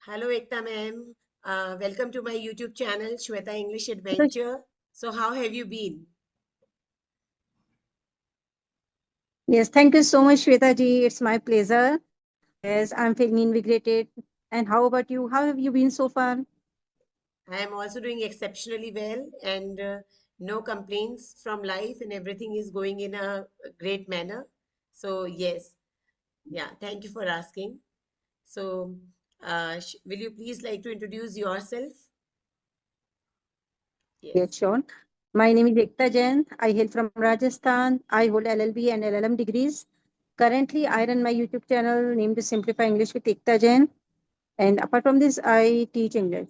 Hello, Ekta Ma'am. Welcome to my YouTube channel, Shweta English So, Adventure. So, how have you been? yes, thank you so much, Shweta ji. It's my pleasure. Yes, I'm feeling invigorated. And how about you? How have you been so far? I am also doing exceptionally well and no complaints from life, and everything is going in a great manner. So, yes, yeah, thank you for asking. So, will you please like to introduce yourself? Yes, Yes. sure. My name is Ekta Jain. I hail from Rajasthan. I hold LLB and LLM degrees. Currently, I run my YouTube channel named Simplify English with Ekta Jain. And apart from this, I teach English.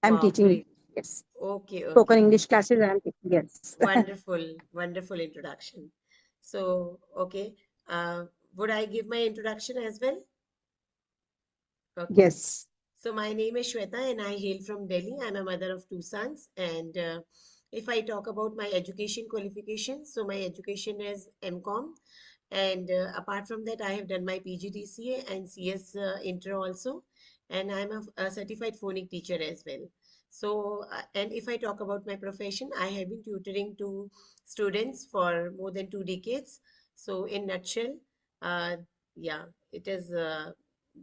I'm Wow, teaching, great. yes. Okay, Spoken okay. English classes, I'm teaching, yes. Wonderful, wonderful introduction. So, okay, uh, would I give my introduction as well? Okay. Yes. So, my name is Shweta and I hail from Delhi. I'm a mother of two sons. And if I talk about my education qualifications, so my education is MCom. And apart from that, I have done my PGDCA and CS Inter also. And I'm a certified phonic teacher as well. So, and if I talk about my profession, I have been tutoring to students for more than 2 decades. So, in nutshell, uh, yeah, it is.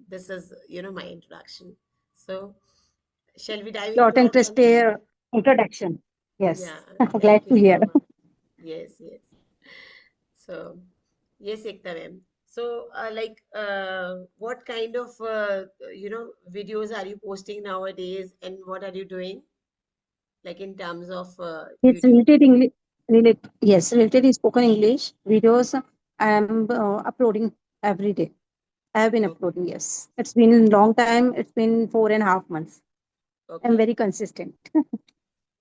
This is, my introduction. So, shall we dive Short into our interest content? introduction. Yes. Yeah, Glad thank you to hear. so much. Yes, yes. So, yes, Ekta ma'am. So, what kind of, videos are you posting nowadays, and what are you doing, like in terms of It's YouTube? related English. Yes, related in spoken English videos. I am uploading every day. I have been Okay, uploading. Yes, it's been a long time. It's been 4.5 months. I'm okay. very consistent.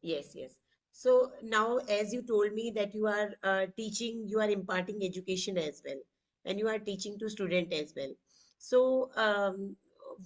Yes, yes. So now, as you told me that you are teaching, you are imparting education as well, and you are teaching to student as well. So,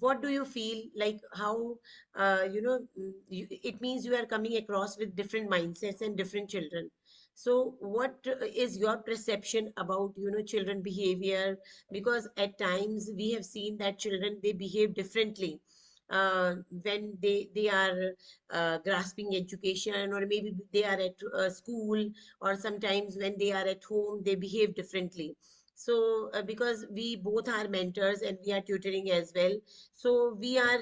what do you feel like? How it means you are coming across with different mindsets and different children. So, what is your perception about children behavior? Because at times we have seen that children they behave differently when they are grasping education, or maybe they are at school, or sometimes when they are at home they behave differently. So because we both are mentors and we are tutoring as well, so we are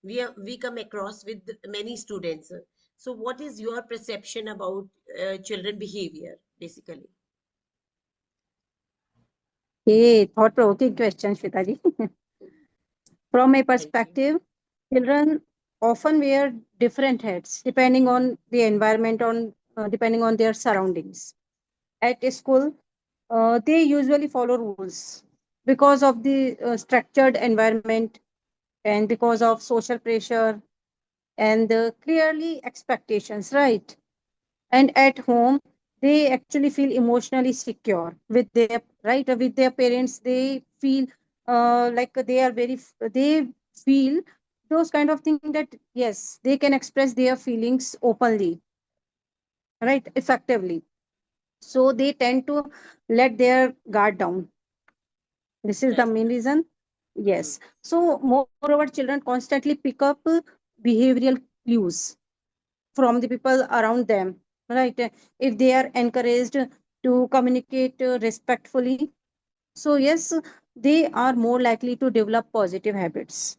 we come across with many students. So what is your perception about children behavior basically? Hey, thought-provoking question, Shwetaji. From my Thank you. perspective, children often wear different hats depending on the environment, on depending on their surroundings. At school, they usually follow rules because of the structured environment and because of social pressure and clearly expectations, right? And at home, they actually feel emotionally secure with their right with their parents. They feel like they are they feel those kind of thing that yes, they can express their feelings openly, right, effectively. So they tend to let their guard down. This is the That's main reason. hmm. Yes. So moreover, children constantly pick up behavioral clues from the people around them, right? If they are encouraged to communicate respectfully, so yes, they are more likely to develop positive habits.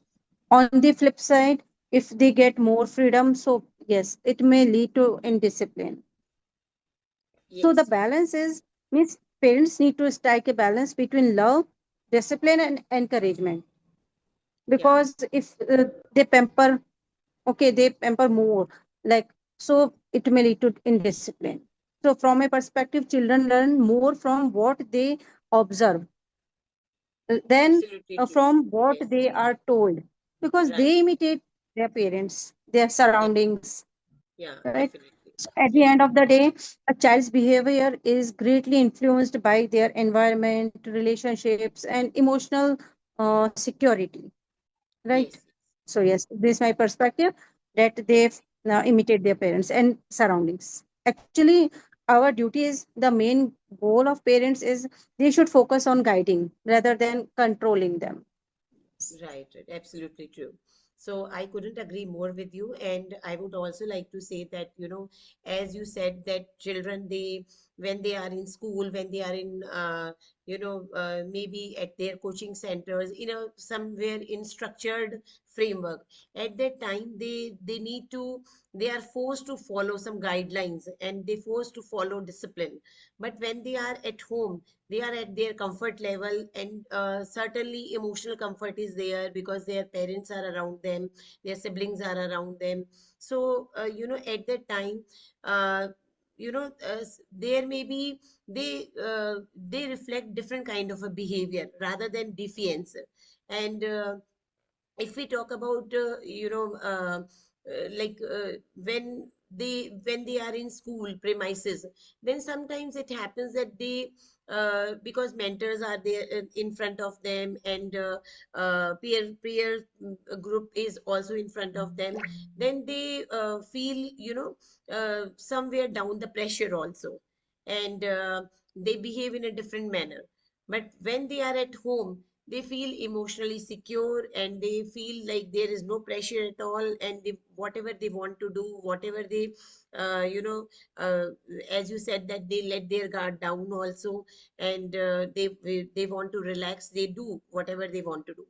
On the flip side, if they get more freedom, so yes, it may lead to indiscipline. So the Yes. balance is means parents need to strike a balance between love, discipline, and encouragement. Yeah. Because if they pamper, okay, they pamper more, like, so it may lead to indiscipline. So from a perspective, children learn more from what they observe than Absolutely true. from what Yes. they are told, because Right. they imitate their parents, their Yeah. surroundings, Yeah, right? definitely. So at the Yes. end of the day, a child's behavior is greatly influenced by their environment, relationships, and emotional security, right? Yes. So yes, this is my perspective, that they imitate their parents and surroundings. Actually, our duty is, the main goal of parents is they should focus on guiding rather than controlling them. Right, right, absolutely true. So I couldn't agree more with you. And I would also like to say that, as you said, that children, when they are in school, when they are in, maybe at their coaching centers, somewhere in structured framework, at that time, they are forced to follow some guidelines and they forced to follow discipline. But when they are at home, they are at their comfort level, and certainly emotional comfort is there because their parents are around them, their siblings are around them. So at that time, uh, there may be, they reflect different kind of a behavior rather than defiance. And if we talk about when they are in school premises, then sometimes it happens that they, because mentors are there in front of them, and peer group is also in front of them, then they feel, somewhere down the pressure also, and they behave in a different manner. But when they are at home, they feel emotionally secure and they feel like there is no pressure at all, and whatever they want to do, whatever they, uh, you know uh, as you said, that they let their guard down also, and they want to relax, they do whatever they want to do.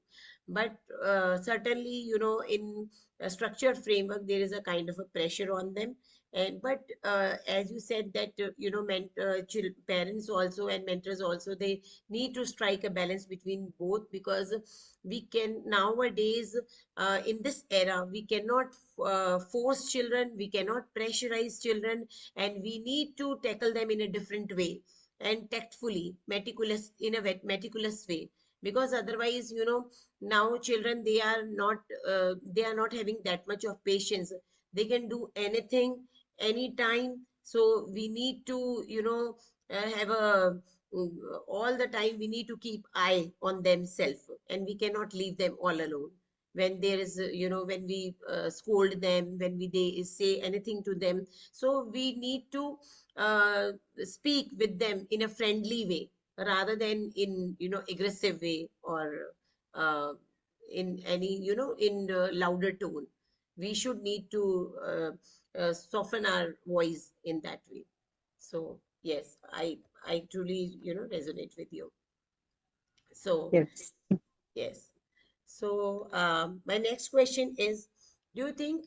But certainly, in a structured framework, there is a kind of a pressure on them. And but as you said that, parents also and mentors also, they need to strike a balance between both, because we can nowadays, in this era, we cannot force children, we cannot pressurize children, and we need to tackle them in a different way, and tactfully, meticulous, in a meticulous way. Because otherwise, now children, they are not having that much of patience. They can do anything anytime, so we need to, have a, all the time we need to keep eye on themselves, and we cannot leave them all alone. When there is, when we scold them, when they say anything to them, so we need to uh, speak with them in a friendly way, rather than in, aggressive way, or uh, in any, in louder tone. We should need to soften our voice in that way. So yes, I truly, resonate with you. So Yes. yes. So my next question is, do you think,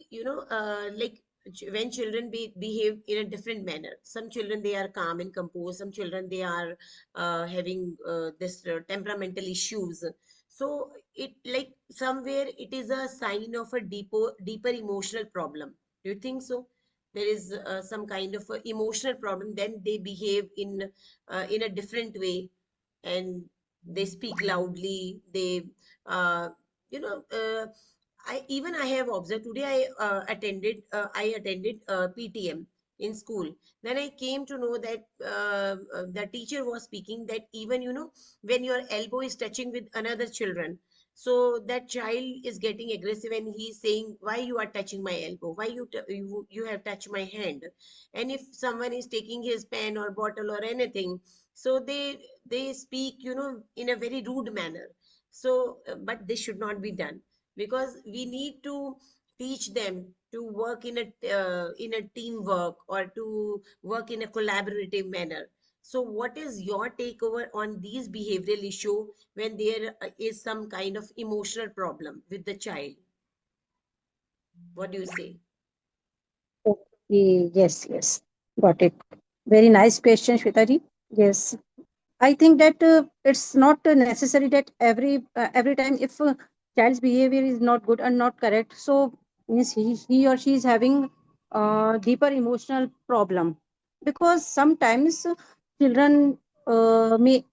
when children behave in a different manner? Some children, they are calm and composed. Some children, they are having this temperamental issues. So it, like, somewhere it is a sign of a deeper emotional problem. Do you think so? There is some kind of a emotional problem. Then they behave in a different way, and they speak loudly. They uh, you know I have observed today. I attended PTM in school. Then I came to know that the teacher was speaking that, even, when your elbow is touching with another children, so that child is getting aggressive, and he's saying, why you are touching my elbow, why you have touched my hand. And if someone is taking his pen or bottle or anything, so they speak, in a very rude manner. So but this should not be done, because we need to teach them to work in a teamwork, or to work in a collaborative manner. So what is your takeover on these behavioral issue when there is some kind of emotional problem with the child? What do you say? Okay. Yes, yes. Got it. Very nice question, Shweta. Yes. I think that it's not necessary that every time, if child's behavior is not good and not correct, so means he or she is having deeper emotional problem, because sometimes children may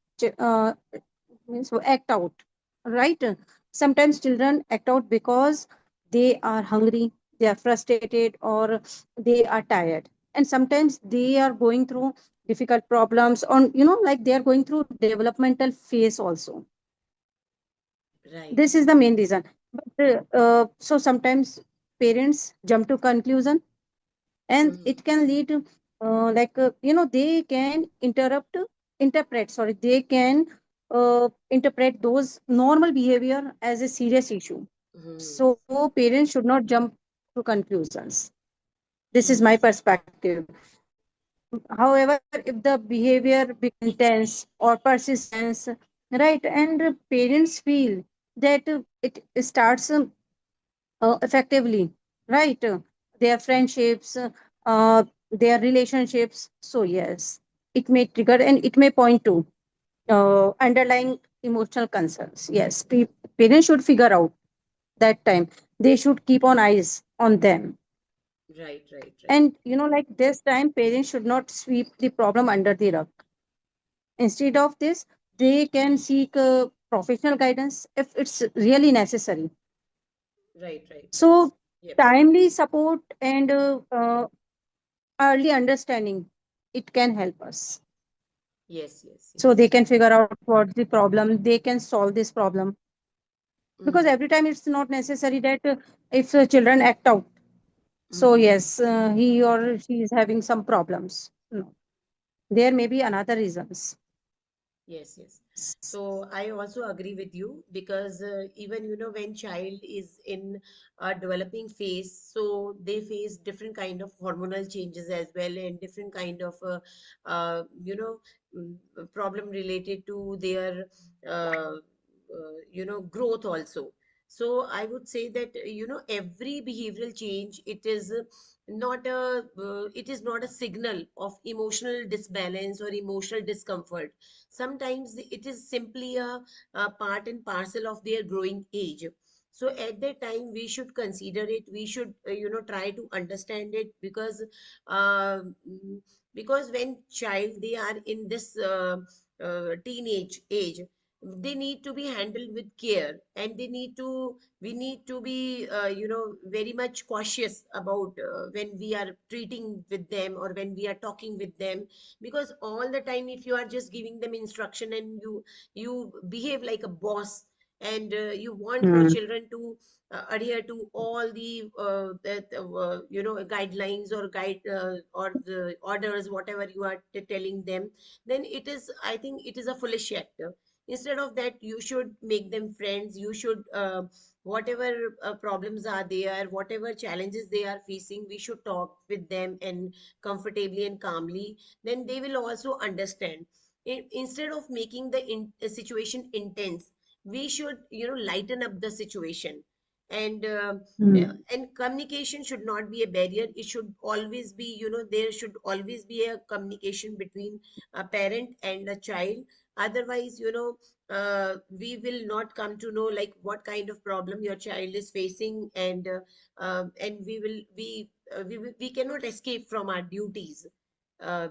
means act out, right? Sometimes children act out because they are hungry, they are frustrated, or they are tired, and sometimes they are going through difficult problems on, like they are going through developmental phase also. Right. This is the main reason. But so sometimes parents jump to conclusion, and Hmm. it can lead to they can interpret, sorry, they can interpret those normal behavior as a serious issue. Hmm. So parents should not jump to conclusions. This is Hmm. my perspective. However, if the behavior becomes intense or persistence, right, and parents feel that it starts effectively, right, their friendships, their relationships. So yes, it may trigger and it may point to underlying emotional concerns. Yes, parents should figure out that time. They should keep on eyes on them. Right, right, right. And like this time, parents should not sweep the problem under the rug. Instead of this, they can seek professional guidance if it's really necessary. Right, right, right. So, Yep. timely support and early understanding, it can help us. Yes, yes, So they yes. can figure out what's the problem. They can solve this problem, because Mm-hmm. every time it's not necessary that if children act out, so Mm-hmm. yes, he or she is having some problems. No, there may be another reasons. Yes, yes. So I also agree with you because even when child is in a developing phase, so they face different kind of hormonal changes as well and different kind of uh, you know problem related to their growth also. So I would say that every behavioral change, it is not a signal of emotional disbalance or emotional discomfort. Sometimes it is simply a part and parcel of their growing age. So at that time we should consider it, we should try to understand it, uh, mm, because when child they are in this teenage age, they need to be handled with care, and we need to be very much cautious about when we are treating with them or when we are talking with them. Because all the time if you are just giving them instruction and you behave like a boss, and you want your Hmm. children to adhere to all the guidelines or guide or the orders whatever you are telling them, then it is, I think it is a foolish act. Instead of that, you should make them friends. You should whatever problems are there, whatever challenges they are facing, we should talk with them and comfortably and calmly. Then they will also understand. Instead of making the situation intense, we should lighten up the situation. and uh, Hmm. and communication should not be a barrier. It should always be, there should always be a communication between a parent and a child. Otherwise, we will not come to know like what kind of problem your child is facing. And we cannot escape from our duties,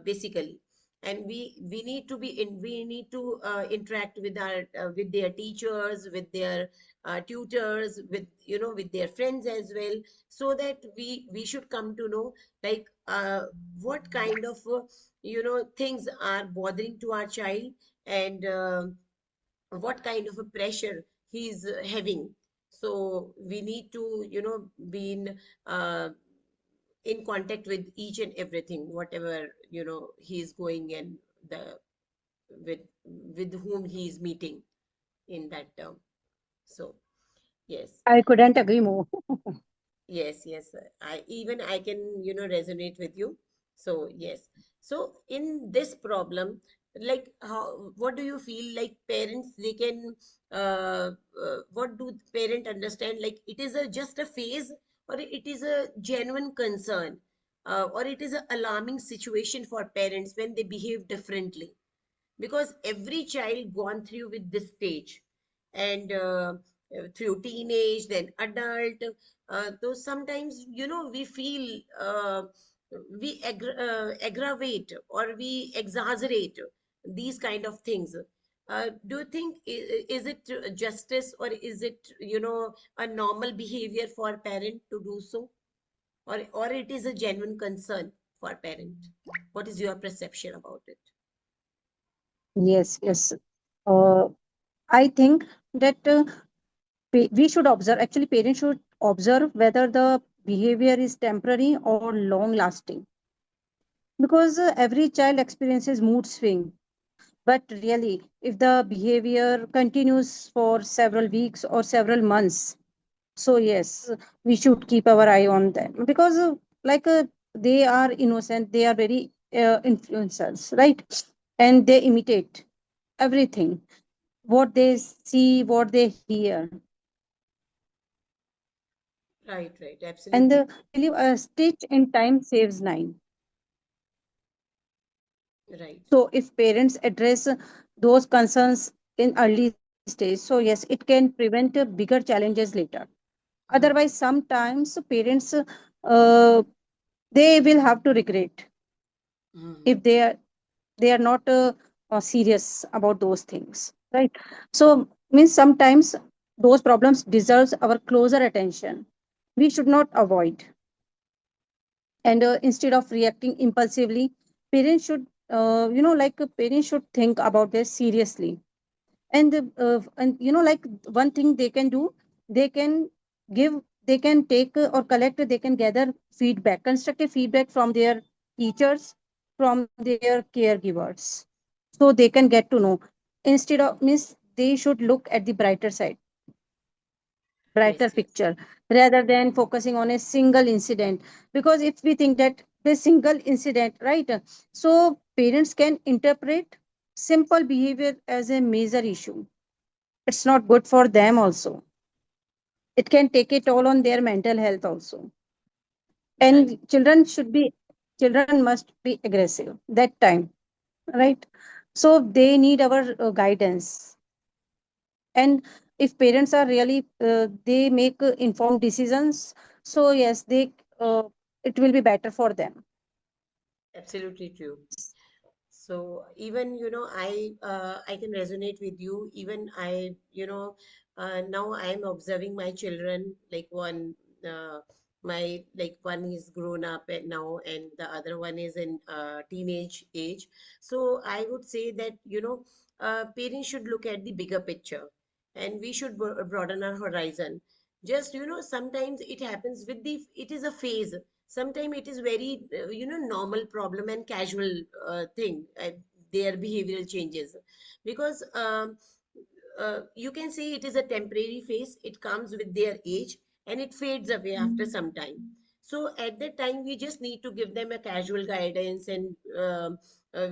basically. And we need to be in we need to interact with our with their teachers, with their tutors, with with their friends as well, so that we should come to know like what kind of things are bothering to our child, and what kind of a pressure he's having. So we need to be in contact with each and everything, whatever he is going, and the with whom he is meeting in that term. So yes. I couldn't agree more. Yes, yes, sir. I can, resonate with you. So yes. So in this problem, like what do you feel like parents they can what do parent understand, like it is a just a phase, or it is a genuine concern, or it is an alarming situation for parents when they behave differently? Because every child gone through with this stage, and through teenage then adult, though sometimes we feel aggravate or we exaggerate these kind of things. Do you think is it justice, or is it a normal behavior for parent to do so, or it is a genuine concern for parent? What is your perception about it? Yes, yes. Uh, I think that we should observe, actually, parents should observe whether the behavior is temporary or long lasting. Because every child experiences mood swing, But really, if the behavior continues for several weeks or several months, so yes, we should keep our eye on them, because like they are innocent, they are very influencers, right? And they imitate everything, what they see, what they hear. Right, right, And absolutely believe a stitch in time saves nine. right. So if parents address those concerns in early stage, so yes, it can prevent bigger challenges later. Hmm. Otherwise, sometimes parents uh, they will have to regret Hmm. if they are not serious about those things, right? So means sometimes those problems deserves our closer attention. We should not avoid. And instead of reacting impulsively, parents should parents should think about this seriously. And like one thing they can do, they can give, they can take or collect, they can gather feedback, constructive feedback from their teachers, from their caregivers, so they can get to know. Instead of means they should look at the brighter side, brighter Yes, yes, picture, rather than focusing on a single incident. Because if we think that the single incident, right, so parents can interpret simple behavior as a major issue. It's not good for them also. It can take a toll on their mental health also. right. And children must be aggressive that time, right? So they need our guidance. And if parents are really they make informed decisions, so yes, they it will be better for them. Absolutely true. So even, I can resonate with you. Even I, now I am observing my children, like one, my like one is grown up and now, and the other one is in teenage age. So I would say that, parents should look at the bigger picture, and we should broaden our horizon. Just, sometimes it happens with the, it is a phase. Sometimes it is very, normal problem and casual thing, their behavioral changes, because you can say it is a temporary phase. It comes with their age and it fades away after some time. So at that time we just need to give them a casual guidance, and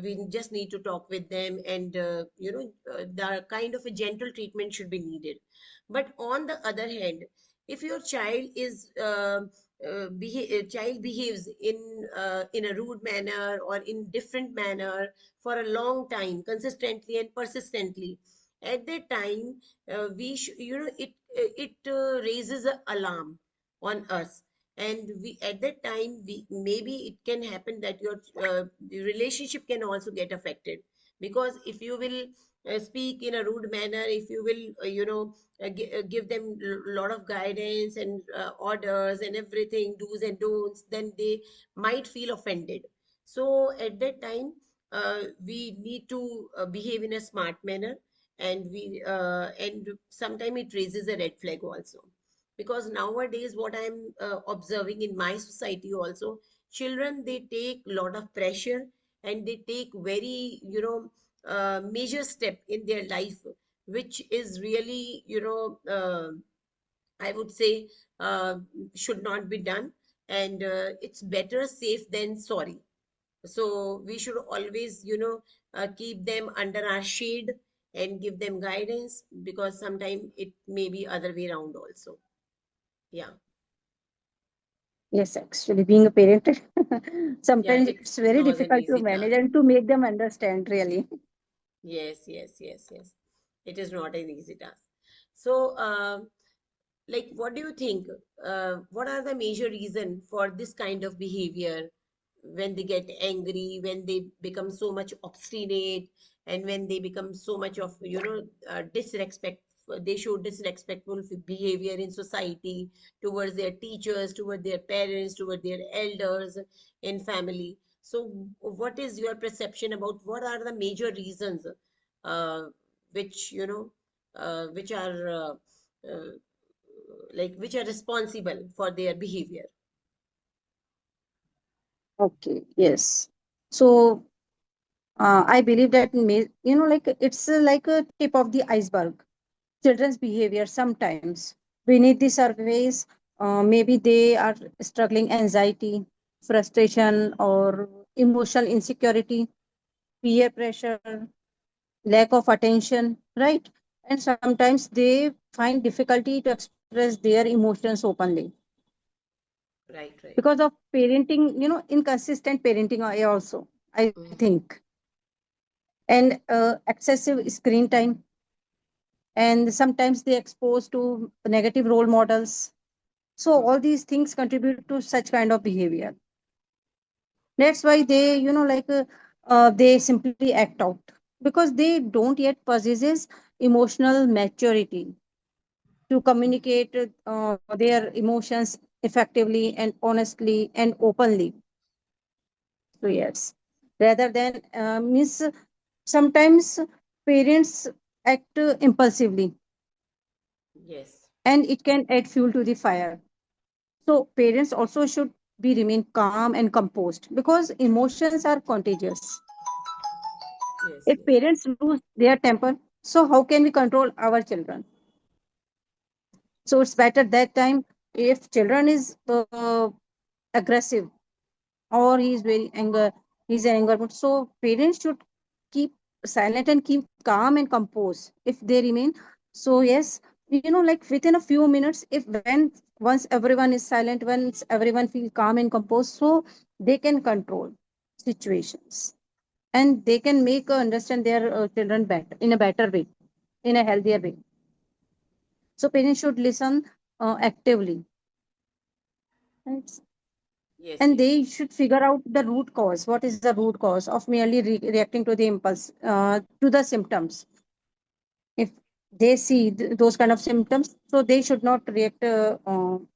we just need to talk with them, and the kind of a gentle treatment should be needed. But on the other hand, if your child is child behaves in a rude manner or in different manner for a long time, consistently and persistently, at that time, we it raises an alarm on us. And we, at that time, we, maybe it can happen that your the relationship can also get affected, because if you will speak in a rude manner, if you will give them a lot of guidance and orders and everything, do's and don'ts, then they might feel offended. So at that time, we need to behave in a smart manner, and sometimes it raises a red flag also, because nowadays what I'm observing in my society also, children, they take a lot of pressure, and they take very, major step in their life, which is really, I would say, uh, should not be done. And it's better safe than sorry. So we should always, keep them under our shade and give them guidance, because sometimes it may be other way around also. Yeah. Yes, actually being a parent, Yeah, sometimes it's it's very not an difficult to easy manage task. and to make them understand really. Yes, yes, yes, yes. It is not an easy task. So, like, what do you think? What are the major reason for this kind of behavior, when they get angry, when they become so much obstinate, and when they become so much of, disrespect? They show disrespectful behavior in society, towards their teachers, toward their parents, toward their elders in family. So, what is your perception about what are the major reasons, uh, which, which are which are responsible for their behavior? Okay, yes. So I believe that like it's like a tip of the iceberg. Children's behavior sometimes beneath the surface, maybe they are struggling anxiety, frustration, or emotional insecurity, peer pressure, lack of attention, right? And sometimes they find difficulty to express their emotions openly Right, right. because of parenting, inconsistent parenting also, I Mm-hmm. think, and excessive screen time, and sometimes they exposed to negative role models. So all these things contribute to such kind of behavior. That's why they, they simply act out because they don't yet possesses emotional maturity to communicate their emotions effectively and honestly and openly. So yes, rather than means sometimes parents act impulsively, Yes, and it can add fuel to the fire. So parents also should be remain calm and composed because emotions are contagious. yes, If yes, parents lose their temper, so how can we control our children? So it's better that time if children is aggressive or he is very anger, he's an anger mood. So parents should keep silent and keep calm and composed if they remain. So yes, like within a few minutes, if when once everyone is silent, once everyone feel calm and composed, so they can control situations and they can make understand their children better in a better way, in a healthier way. So parents should listen actively, right? yes, And yes. they should figure out the root cause. What is the root cause of merely reacting to the impulse, to the symptoms? If they see those kind of symptoms, so they should not react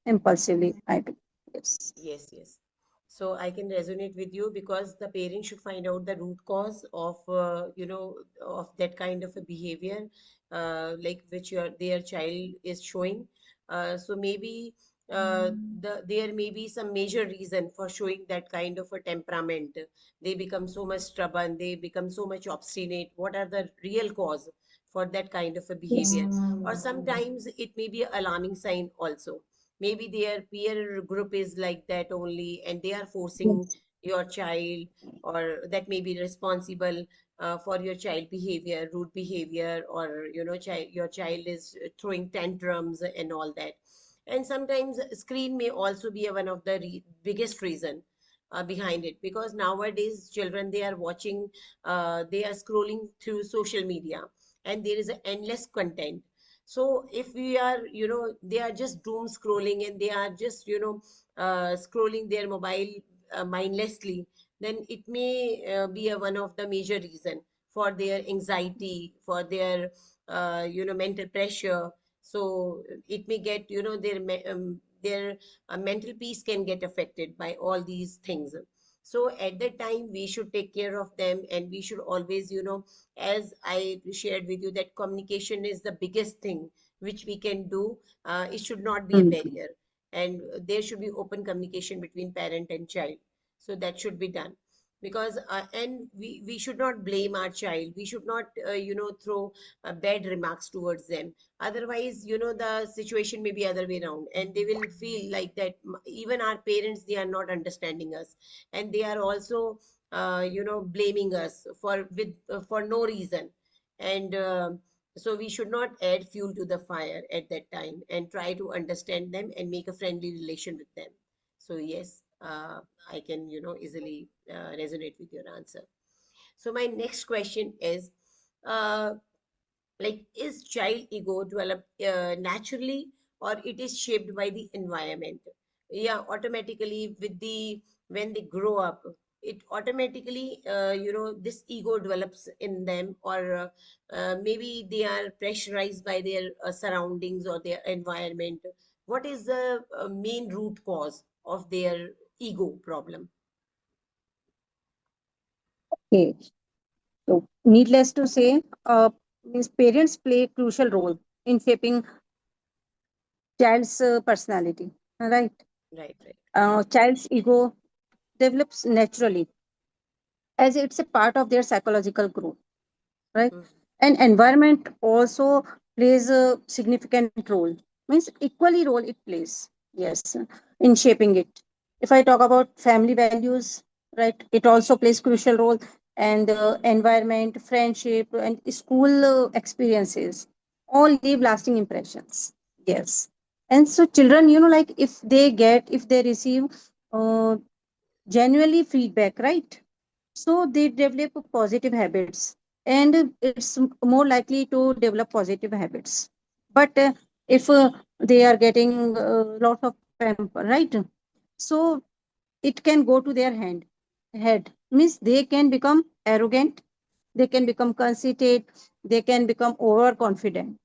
impulsively, I believe. Yes. Yes, yes. So I can resonate with you because the parent should find out the root cause of, of that kind of a behavior, like which their child is showing. So maybe there may be some major reason for showing that kind of a temperament. They become so much stubborn, they become so much obstinate. What are the real cause for that kind of a Yes. behavior? Or sometimes it may be an alarming sign also. Maybe their peer group is like that only and they are forcing Yes. your child, or that may be responsible for your child behavior, rude behavior, or your child is throwing tantrums and all that. And sometimes screen may also be one of the biggest reason behind it, because nowadays children, they are watching, they are scrolling through social media, and there is a endless content. So if we are, they are just doom scrolling and they are just, scrolling their mobile mindlessly, then it may be one of the major reason for their anxiety, for their mental pressure. So it may get, their mental peace can get affected by all these things. So at that time we should take care of them, and we should always, as I shared with you, that communication is the biggest thing which we can do. It should not be a Mm. barrier, and there should be open communication between parent and child. So that should be done, because and we should not blame our child. We should not throw bad remarks towards them. Otherwise, the situation may be other way around, and they will feel like that even our parents, they are not understanding us, and they are also blaming us for no reason. And so we should not add fuel to the fire at that time, and try to understand them and make a friendly relation with them. So yes, I can easily resonate with your answer. So my next question is, uh, like, is child ego developed naturally, or it is shaped by the environment? Yeah, automatically with the when they grow up, it automatically this ego develops in them, or maybe they are pressurized by their surroundings or their environment. What is the main root cause of their ego problem? Okay. So needless to say, means parents play a crucial role in shaping child's personality. Right. Right, right. Child's ego develops naturally as it's a part of their psychological growth, right? Mm. And environment also plays a significant role, means equally role it plays, yes, in shaping it. If I talk about family values, right, it also plays crucial role. And environment, friendship, and school experiences all leave lasting impressions, yes. And so children, like if they receive uh, genuinely feedback, right, so they develop positive habits, and it's more likely to develop positive habits. But if they are getting lot of pamper, right, so it can go to their head, means they can become arrogant, they can become conceited, they can become overconfident.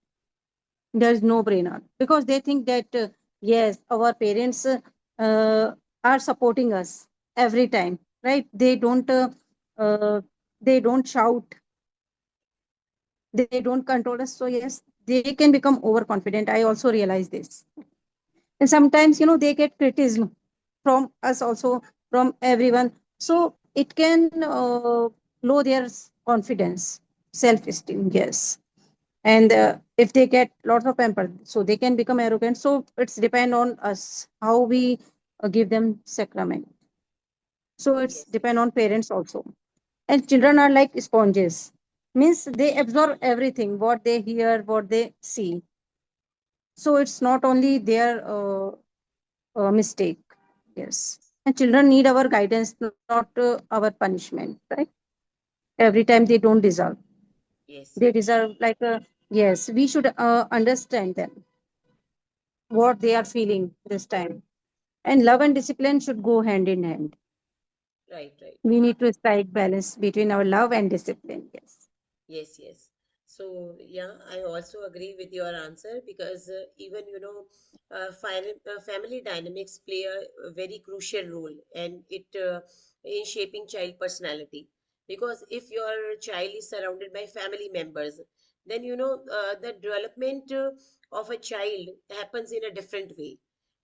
There's no brainer, because they think that yes, our parents uh, are supporting us every time, right? Uh, they don't shout, they don't control us, so yes, they can become overconfident. I also realize this. And sometimes, they get criticism from us also, from everyone, so it can low their confidence, self esteem, yes. And if they get lots of pamper, so they can become arrogant. So it's depend on us how we give them sacrament. So it's Yes, depend yes. on parents also. And children are like sponges, means they absorb everything what they hear, what they see. So it's not only their mistake, yes. And children need our guidance, not our punishment, right? Every time they don't deserve, Yes, they deserve like a, yes, we should understand them, what they are feeling this time. And love and discipline should go hand in hand. right, right. We need to strike balance between our love and discipline, yes. Yes, yes. So, yeah, I also agree with your answer because even, family dynamics play a very crucial role and it in shaping child personality. Because if your child is surrounded by family members, then, the development of a child happens in a different way.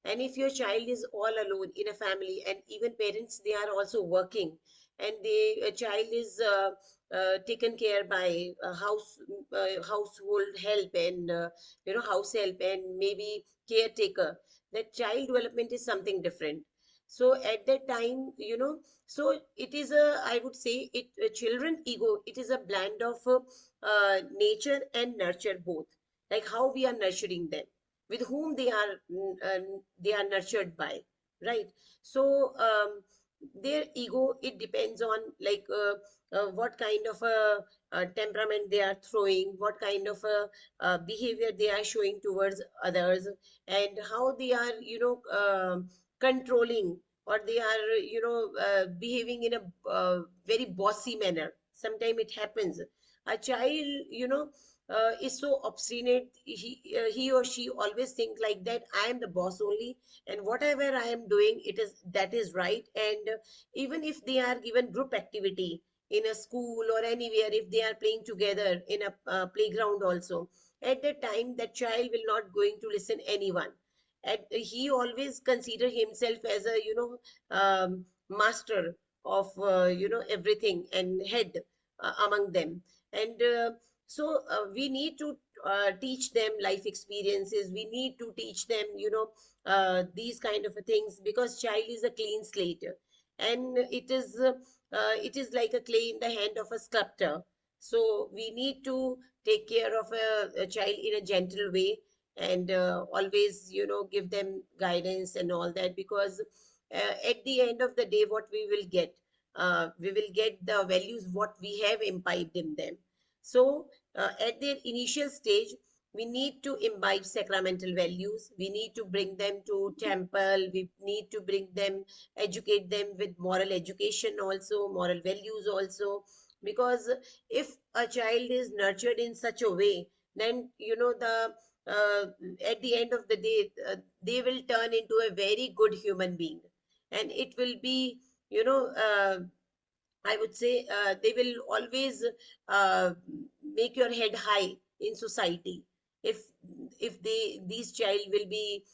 And if your child is all alone in a family and even parents, they are also working and the child is taken care by household help and house help and maybe caretaker, that child development is something different. So at that time, so it is a, I would say it, a children ego, it is a blend of nature and nurture both, like how we are nurturing them, with whom they are nurtured by, right? So their ego, it depends on like what kind of a temperament they are throwing, what kind of a behavior they are showing towards others, and how they are controlling, or they are behaving in a very bossy manner. Sometimes it happens a child is so obstinate, he or she always think like that I am the boss only, and whatever I am doing, it is that is right. And even if they are given group activity in a school or anywhere, if they are playing together in a playground also, at that time that child will not going to listen anyone, and he always consider himself as a master of everything and head among them. And we need to teach them life experiences, we need to teach them these kind of things, because child is a clean slate, and it is like a clay in the hand of a sculptor. So we need to take care of a child in a gentle way, and always give them guidance and all that, because at the end of the day, what we will get the values what we have imbibed in them. So at their initial stage, we need to imbibe sacramental values, we need to bring them to temple, we need to bring them, educate them with moral education also, moral values also. Because if a child is nurtured in such a way, then uh, at the end of the day, they will turn into a very good human being, and it will be, you know I would say, they will always uh, make your head high in society. If these child will be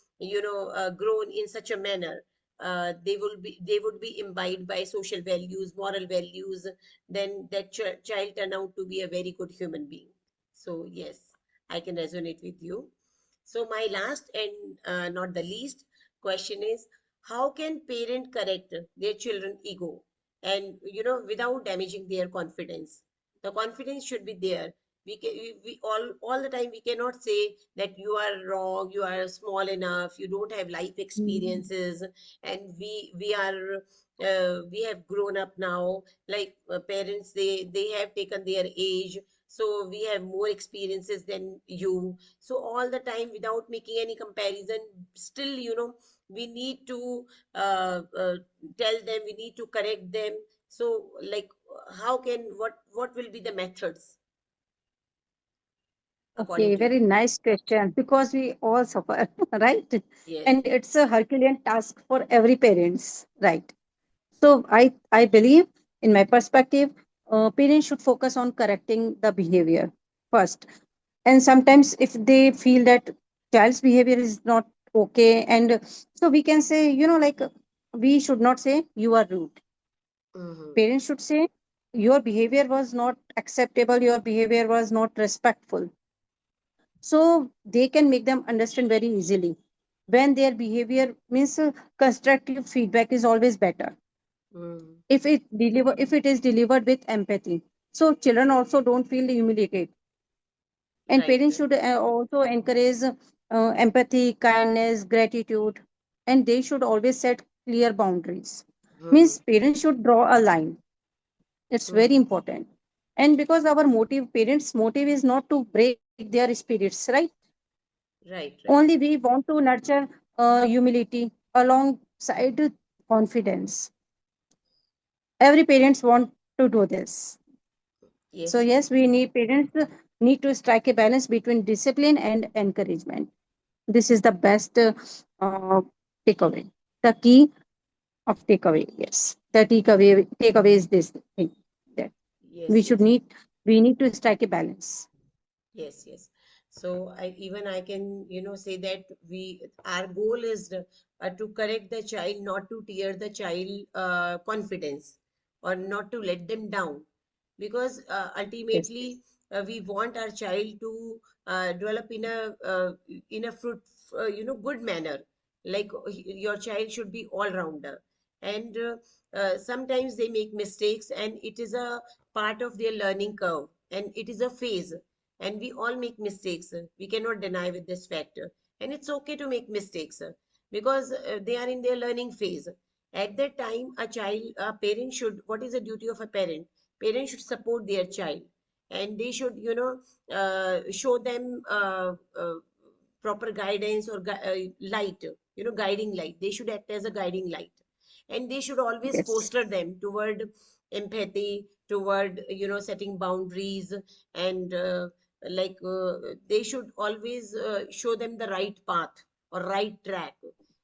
grown in such a manner, they would be imbibed by social values, moral values, then that child turn out to be a very good human being. So yes, I can resonate with you. So my last and not the least question is, how can parent correct their children ego, and without damaging their confidence? The confidence should be there. We all the time we cannot say that you are wrong, you are small enough, you don't have life Mhm. experiences, and we have grown up now. Like parents, they have taken their age, so we have more experiences than you. So all the time, without making any comparison, still we need to tell them, we need to correct them. So like, how can what will be the methods according Okay, to very you? nice question because we all suffer, right? Yes, And yes. it's a Herculean task for every parents, right? So I believe, in my perspective, parents should focus on correcting the behavior first. And sometimes, if they feel that child's behavior is not okay, and so we can say, like, we should not say you are rude. Mm-hmm. Parents should say your behavior was not acceptable, your behavior was not respectful, so they can make them understand very easily when their behavior means constructive feedback is always better Mm-hmm. if it is delivered with empathy, so children also don't feel humiliated. And Right, parents right. should also encourage empathy, kindness, gratitude, and they should always set clear boundaries. Mm-hmm. Means parents should draw a line. It's very Mm-hmm. important. And because our motive, parents motive is not to break their spirits, right? Right, right. Only we want to nurture humility alongside confidence. Every parents want to do this. So Yes, yes, yes. we need parents need to strike a balance between discipline and encouragement. This is the best uh, takeaway. The key of takeaway. Yes, the takeaway is this thing that we Yes, should yes. need we need to strike a balance. Yes, yes. So I can, say that our goal is to correct the child, not to tear the child confidence, or not to let them down, because Yes, ultimately we want our child to develop in a fruit, good manner. Like your child should be all rounder, and sometimes they make mistakes, and it is a part of their learning curve, and it is a phase, and we all make mistakes. We cannot deny with this factor, and it's okay to make mistakes, because they are in their learning phase. At that time, a parent should, what is the duty of a parent? Parents should support their child, and they should, show them proper guidance, or light, guiding light. They should act as a guiding light, and they should always yes, foster them toward empathy, toward setting boundaries, and like they should always show them the right path or right track.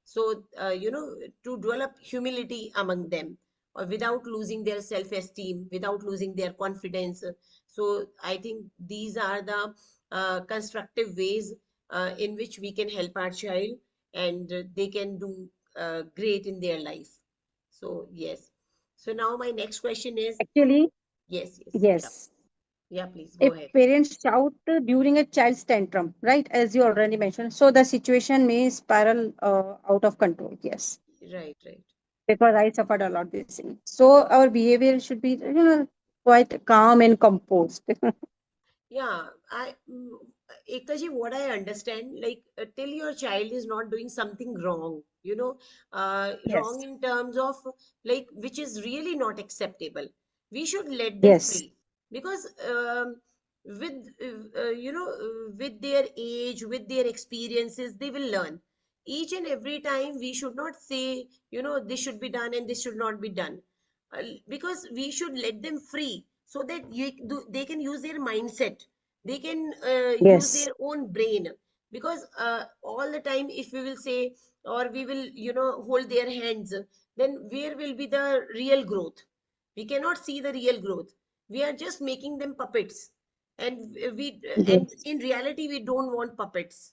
So to develop humility among them, or without losing their self esteem, without losing their confidence. So I think these are the constructive ways in which we can help our child, and they can do great in their life. So yes. So now my next question is, actually, yes, yes, yeah, yes. yeah, please go If ahead. parents shout during a child's tantrum, right, as you already mentioned, so the situation may spiral out of control. Yes, Right, right. because I suffered a lot this thing. So our behavior should be, quite calm and composed. Yeah, Ektaji, what I understand, like till your child is not doing something wrong, Yes, wrong in terms of, like, which is really not acceptable, we should let them yes, free, because with with their age, with their experiences, they will learn. Each and every time, we should not say, this should be done and this should not be done, because we should let them free, so that they can use their mindset, they can use yes, their own brain. Because all the time, if we will say, or we will hold their hands, then where will be the real growth? We cannot see the real growth. We are just making them puppets, and we and yes, in reality we don't want puppets.